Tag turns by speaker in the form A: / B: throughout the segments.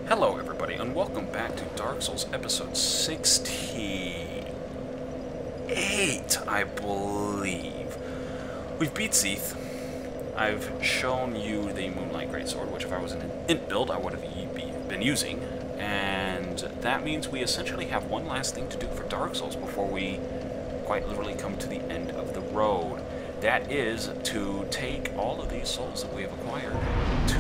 A: Hello everybody, and welcome back to Dark Souls episode 68, I believe. We've beat Seath. I've shown you the Moonlight Greatsword, which if I was in an int build, I would have been using. And that means we essentially have one last thing to do for Dark Souls before we quite literally come to the end of the road. That is to take all of these souls that we have acquired to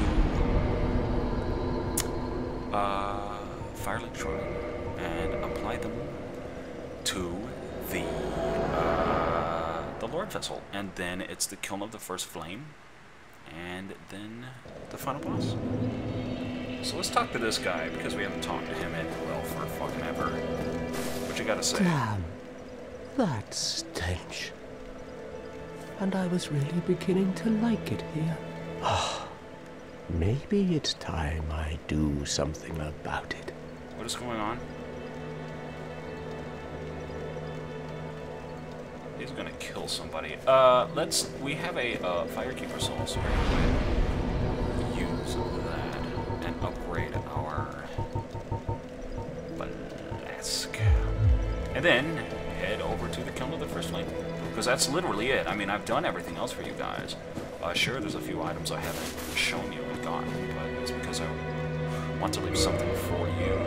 A: Firelink Shrine and apply them to the Lord Vessel, and then it's the kiln of the first flame, and then the final boss. So let's talk to this guy because we haven't talked to him in for fucking ever. What you gotta say?
B: Damn, that stench. And I was really beginning to like it here. Maybe it's time I do something about it.
A: What is going on? He's gonna kill somebody. We have a Firekeeper soul, so we're gonna use that and upgrade our Balask. And then head over to the Kiln of the First Flame, because that's literally it. I mean, I've done everything else for you guys. Sure, there's a few items I haven't shown you and gotten, but it's because I want to leave something for you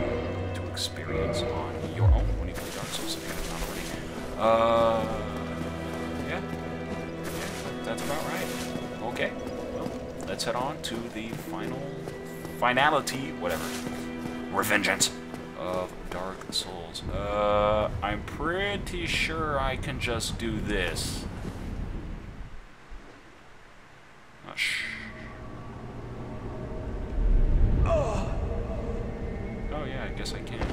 A: to experience on your own when you play Dark Souls if you haven't already. Yeah, that's about right. Okay, well, let's head on to the finality, whatever, revengeance of Dark Souls. I'm pretty sure I can just do this. Oh yeah, I guess I can.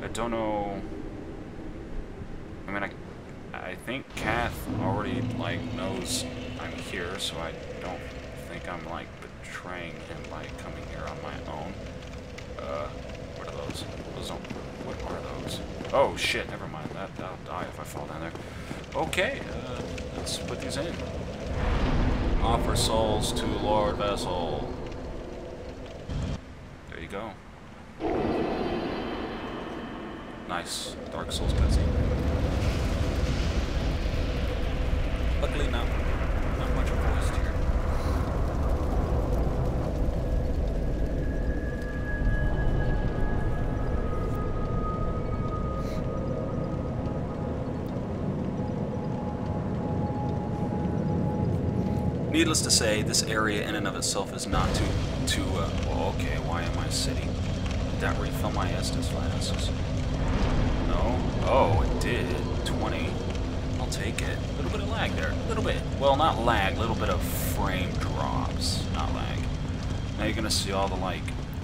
A: I don't know. I mean, I think Kath already knows I'm here, so I don't think I'm betraying him by coming here on my own. What are those? What are those? Oh shit! Never mind. I'll die if I fall down there. Okay, let's put these in. Offer souls to Lord Vessel. There you go. Nice Dark Souls cutscene. Luckily, not much voiced here. Needless to say, this area in and of itself is not too well, okay, why am I sitting? Did that refill my Estus flasks? No? Oh, it did. 20. I'll take it. A little bit of lag there. A little bit. Well, not lag, a little bit of frame drops. Not lag. Now you're gonna see all the,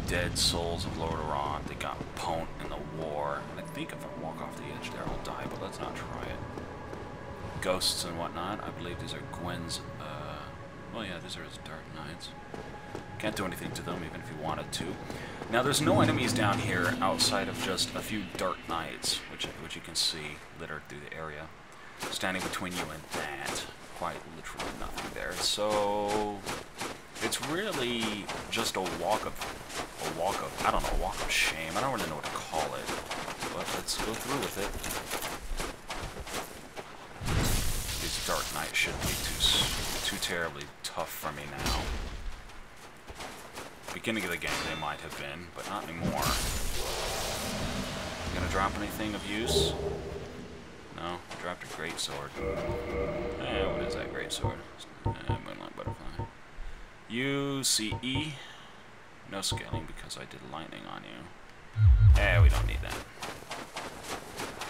A: dead souls of Lordran. They got pwned in the war. And I think if I walk off the edge there, I'll die, but let's not try it. Ghosts and whatnot. I believe these are Gwen's, well, yeah, these are his Dark Knights. Can't do anything to them, even if you wanted to. Now, there's no enemies down here outside of just a few Dark Knights, which you can see littered through the area. Standing between you and that, quite literally nothing there. So, it's really just a walk of, I don't know, a walk of shame. I don't really know what to call it, but let's go through with it. These Dark Knights shouldn't be too terribly tough for me now. Beginning of the game they might have been, but not anymore. Gonna drop anything of use? No, I dropped a greatsword. What is that greatsword? Moonlight Butterfly. UCE. No scaling because I did lightning on you. We don't need that.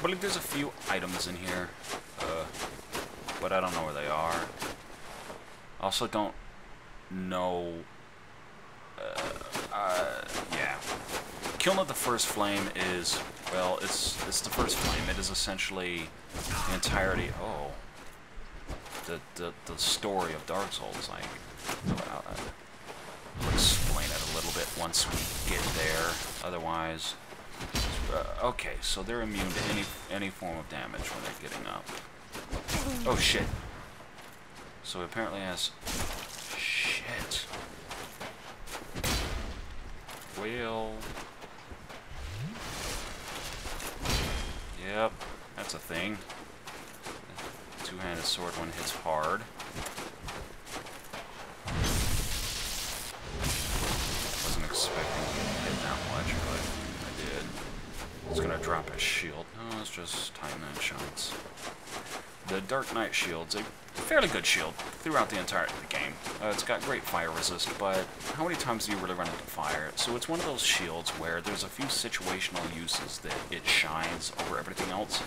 A: But there's a few items in here, but I don't know where they are. Also don't know, yeah. Kiln of the First Flame is, well, it's the first flame. It is essentially the entirety, the story of Dark Souls. I'll explain it a little bit once we get there. Otherwise, okay, so they're immune to any form of damage when they're getting up. Oh shit. So it apparently has... Shit. Whale. Yep, that's a thing. Two-handed sword when hits hard. Wasn't expecting to get hit that much, but I did. It's gonna drop his shield. No, it's just Titanite shots. The Dark Knight shield's a fairly good shield throughout the entirety of the game. It's got great fire resist, but how many times do you really run into fire? So it's one of those shields where there's a few situational uses that it shines over everything else,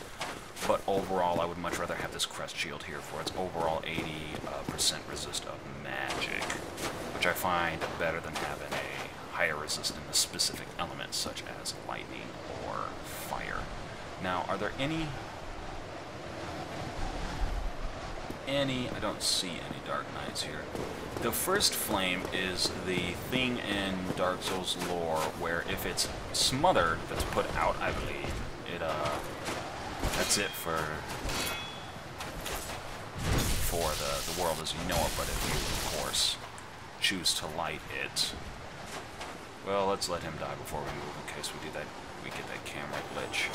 A: but overall I would much rather have this crest shield here for its overall 80% resist of magic, which I find better than having a higher resist in the specific elements such as lightning or fire. Now, are there any... I don't see any Dark Knights here. The first flame is the thing in Dark Souls lore where if it's smothered, that's put out, I believe, it, that's it for the world as you know it, but if you, of course, choose to light it... Well, let's let him die before we move in case we do that, we get that camera glitch.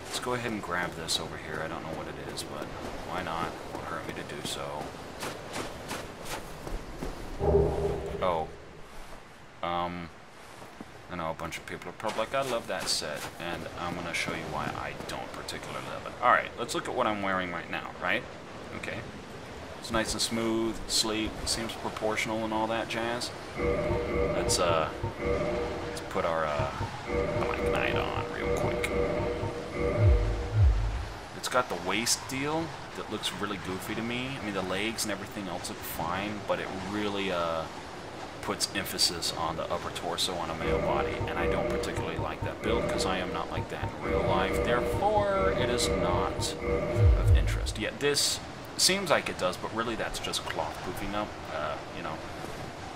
A: Let's go ahead and grab this over here. I don't know what it is, but why not? It won't hurt me to do so. Oh. I know a bunch of people are probably like, I love that set, and I'm going to show you why I don't particularly love it. Alright, let's look at what I'm wearing right now, right? Okay. It's nice and smooth, sleek, seems proportional and all that jazz. Let's put our Black Knight on real quick. It's got the waist deal that looks really goofy to me. I mean, the legs and everything else look fine, but it really puts emphasis on the upper torso on a male body, and I don't particularly like that build because I am not like that in real life. Therefore, it is not of interest. Yet this seems like it does, but really that's just cloth poofing up, you know.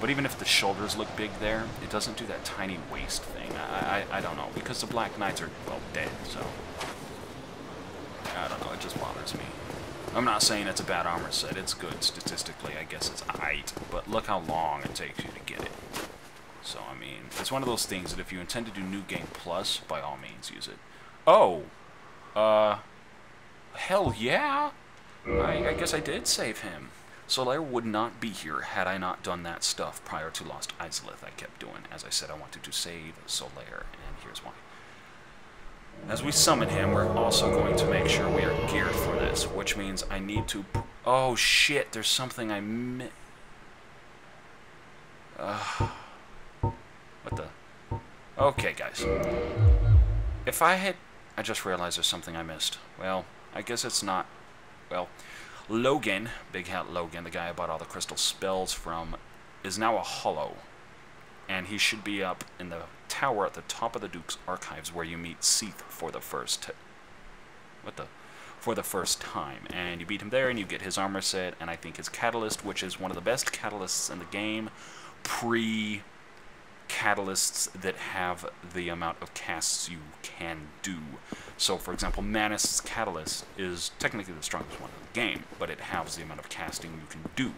A: But even if the shoulders look big there, it doesn't do that tiny waist thing. I don't know, because the Black Knights are, well, dead, so... I don't know, it just bothers me. I'm not saying it's a bad armor set, it's good statistically, I guess it's aight, but look how long it takes you to get it. So, I mean, it's one of those things that if you intend to do New Game Plus, by all means use it. Oh! Hell yeah! I guess I did save him. Solaire would not be here had I not done that stuff prior to Lost Izalith I kept doing. As I said, I wanted to save Solaire, and here's why. As we summon him, we're also going to make sure we are geared for this, which means I need to... Oh shit, there's something I what the... Okay, guys. If I had... I just realized there's something I missed. Well, I guess it's not... Well, Logan, Big Hat Logan, the guy I bought all the crystal spells from, is now a hollow. And he should be up in the tower at the top of the Duke's Archives where you meet Seath for the first... For the first time. And you beat him there and you get his armor set and I think his catalyst, which is one of the best catalysts in the game, catalysts that have the amount of casts you can do. So, for example, Manist's catalyst is technically the strongest one in the game, but it halves the amount of casting you can do.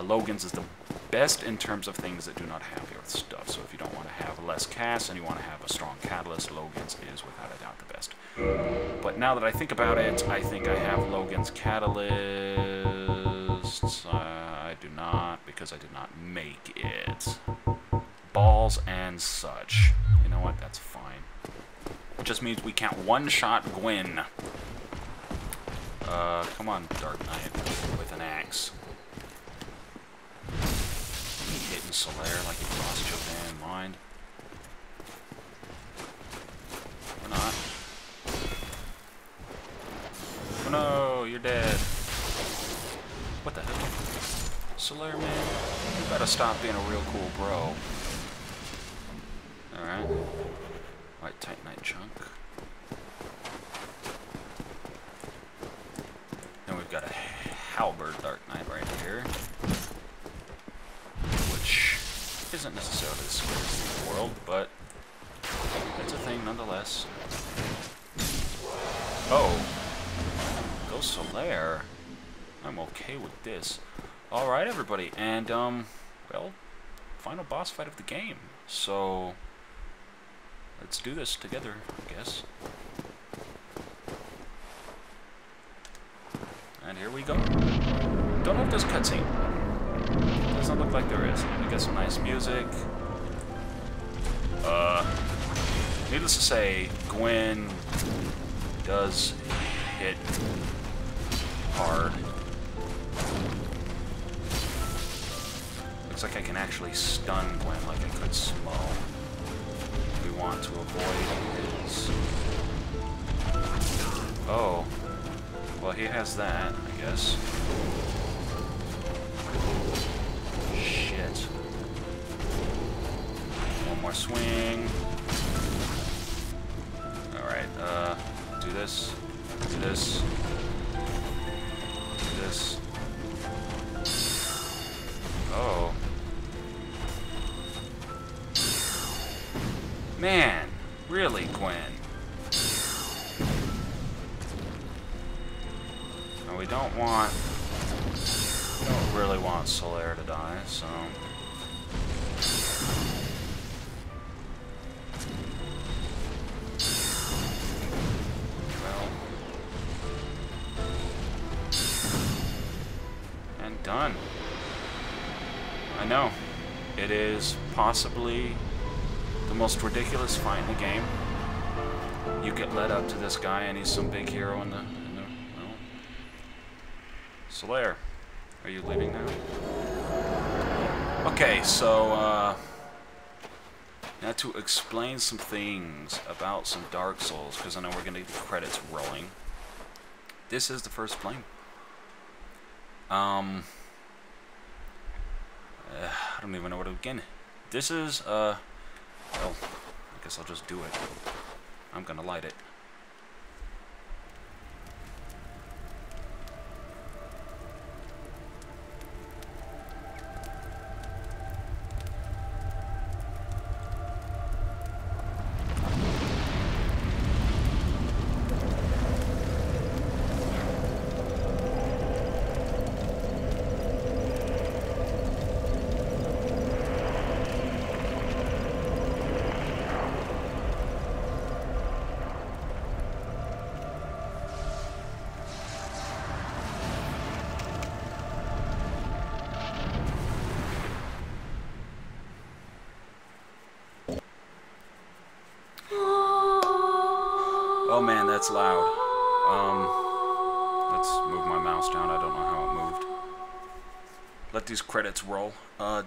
A: Logan's is the best in terms of things that do not have your stuff. So if you don't want to have less casts and you want to have a strong catalyst, Logan's is without a doubt the best. But now that I think about it, I think I have Logan's catalysts. I do not, because I did not make it. Balls and such. You know what? That's fine. It just means we can't one-shot Gwyn. Come on, Dark Knight, with an axe. Hitting Solaire like he lost your damn mind. Or not. Oh no, you're dead. What the hell? Solaire, man, you gotta stop being a real cool bro. Alright. White Titanite chunk. Then we've got a Halberd Dark Knight right here. Which isn't necessarily the scariest thing in the world, but it's a thing nonetheless. Oh. Go Solaire. I'm okay with this. Alright, everybody. And, well, final boss fight of the game. So, let's do this together, I guess. And here we go. Don't know if there's cutscene. Doesn't look like there is. We get some nice music. Needless to say, Gwen does hit hard. Looks like I can actually stun Gwen like I could Smo. We want to avoid his... Oh. Well, he has that, I guess. Shit. One more swing. Alright, do this. Do this. Do this. Oh. Man, really, Gwen? And we don't really want Solaire to die, so... Well... And done. I know. It is possibly the most ridiculous fight in the game. You get led up to this guy and he's some big hero in the well. Solaire, are you leaving now? Okay, so now to explain some things about some Dark Souls, because I know we're gonna get the credits rolling. This is the first flame. I don't even know where to begin. This is well, I guess I'll just do it. I'm gonna light it. Oh man, that's loud. Let's move my mouse down. I don't know how it moved. Let these credits roll.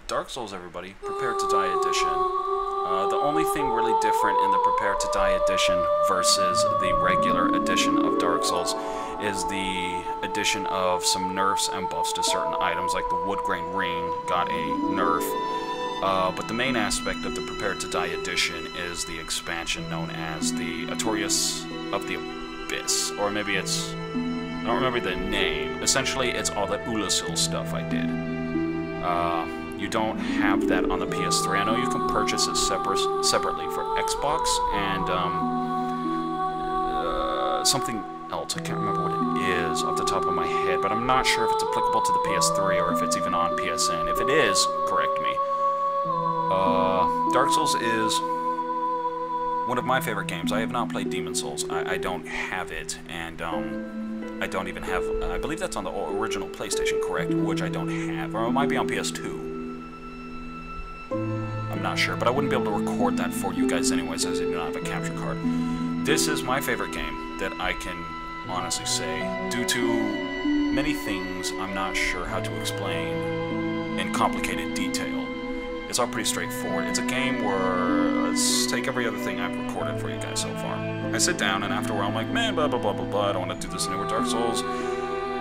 A: Dark Souls, everybody. Prepare to Die edition. The only thing really different in the Prepare to Die edition versus the regular edition of Dark Souls is the addition of some nerfs and buffs to certain items, like the wood grain ring got a nerf. But the main aspect of the Prepare to Die edition is the expansion known as the Artorias of the Abyss. Or maybe it's... I don't remember the name. Essentially, it's all that Ulasil stuff I did. You don't have that on the PS3. I know you can purchase it separately for Xbox and something else. I can't remember what it is off the top of my head, but I'm not sure if it's applicable to the PS3 or if it's even on PSN. If it is, correct me. Dark Souls is one of my favorite games. I have not played Demon Souls. I don't have it, and I don't even have... I believe that's on the original PlayStation, correct? Which I don't have. Or it might be on PS2. I'm not sure, but I wouldn't be able to record that for you guys anyways, as I do not have a capture card. This is my favorite game that I can honestly say. Due to many things I'm not sure how to explain in complicated detail. It's all pretty straightforward. It's a game where, let's take every other thing I've recorded for you guys so far. I sit down and after a while I'm like, man, blah, blah, blah, blah, blah, I don't want to do this anymore. Dark Souls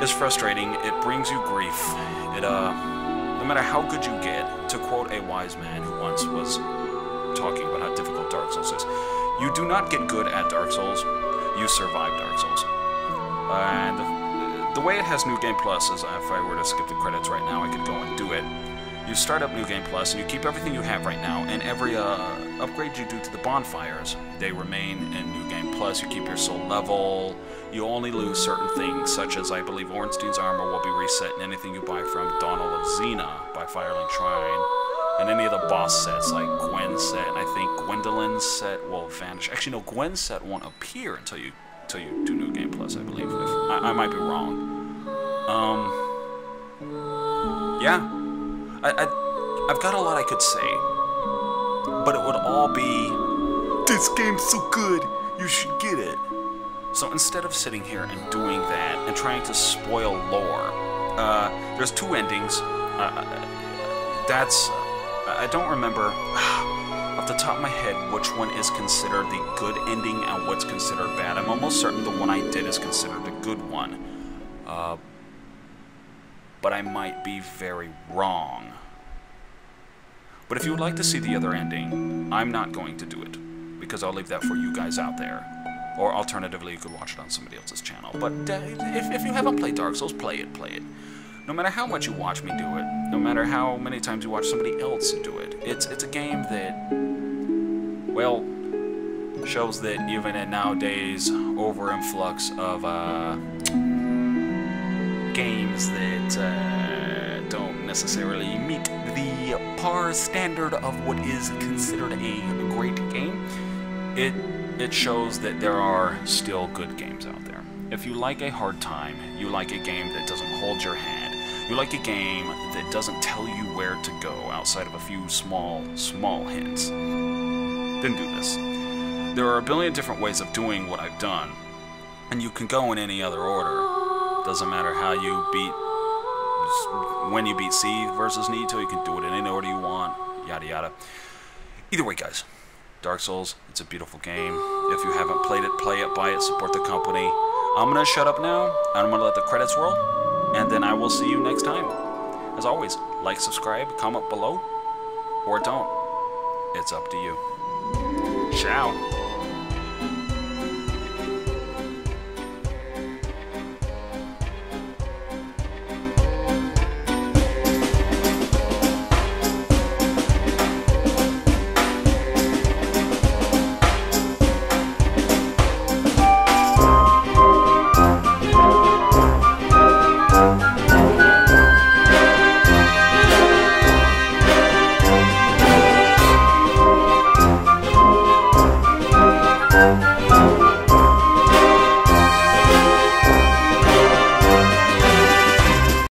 A: is frustrating. It brings you grief. It, no matter how good you get, to quote a wise man who once was talking about how difficult Dark Souls is, you do not get good at Dark Souls, you survive Dark Souls. And the way it has New Game Plus is, if I were to skip the credits right now, I could go and do it. You start up New Game Plus, and you keep everything you have right now, and every upgrade you do to the bonfires, they remain in New Game Plus. You keep your soul level. You only lose certain things, such as, I believe, Ornstein's armor will be reset, and anything you buy from Donald of Xena by Firelink Shrine, And any of the boss sets, like Gwen's set, and I think Gwendolyn's set will vanish. Actually, no, Gwen's set won't appear until you do New Game Plus, I believe. I might be wrong. Yeah. I've got a lot I could say, but it would all be, this game's so good, you should get it. So instead of sitting here and doing that and trying to spoil lore, there's 2 endings. I don't remember off the top of my head which one is considered the good ending and what's considered bad. I'm almost certain the one I did is considered the good one. But I might be very wrong. But if you would like to see the other ending, I'm not going to do it, because I'll leave that for you guys out there. Or alternatively, you could watch it on somebody else's channel. But if you haven't played Dark Souls, play it, play it. No matter how much you watch me do it, no matter how many times you watch somebody else do it, it's a game that, well, shows that even in nowadays over-influx of games that don't necessarily meet the par standard of what is considered a great game, it shows that there are still good games out there. If you like a hard time, you like a game that doesn't hold your hand, you like a game that doesn't tell you where to go outside of a few small hints, then do this. There are a billion different ways of doing what I've done, and you can go in any other order. Doesn't matter how you beat, when you beat C versus Nito, you can do it in any order you want, yada yada. Either way, guys, Dark Souls, it's a beautiful game. If you haven't played it, play it, buy it, support the company. I'm gonna shut up now, and I'm gonna let the credits roll, and then I will see you next time. As always, like, subscribe, comment below, or don't. It's up to you. Ciao.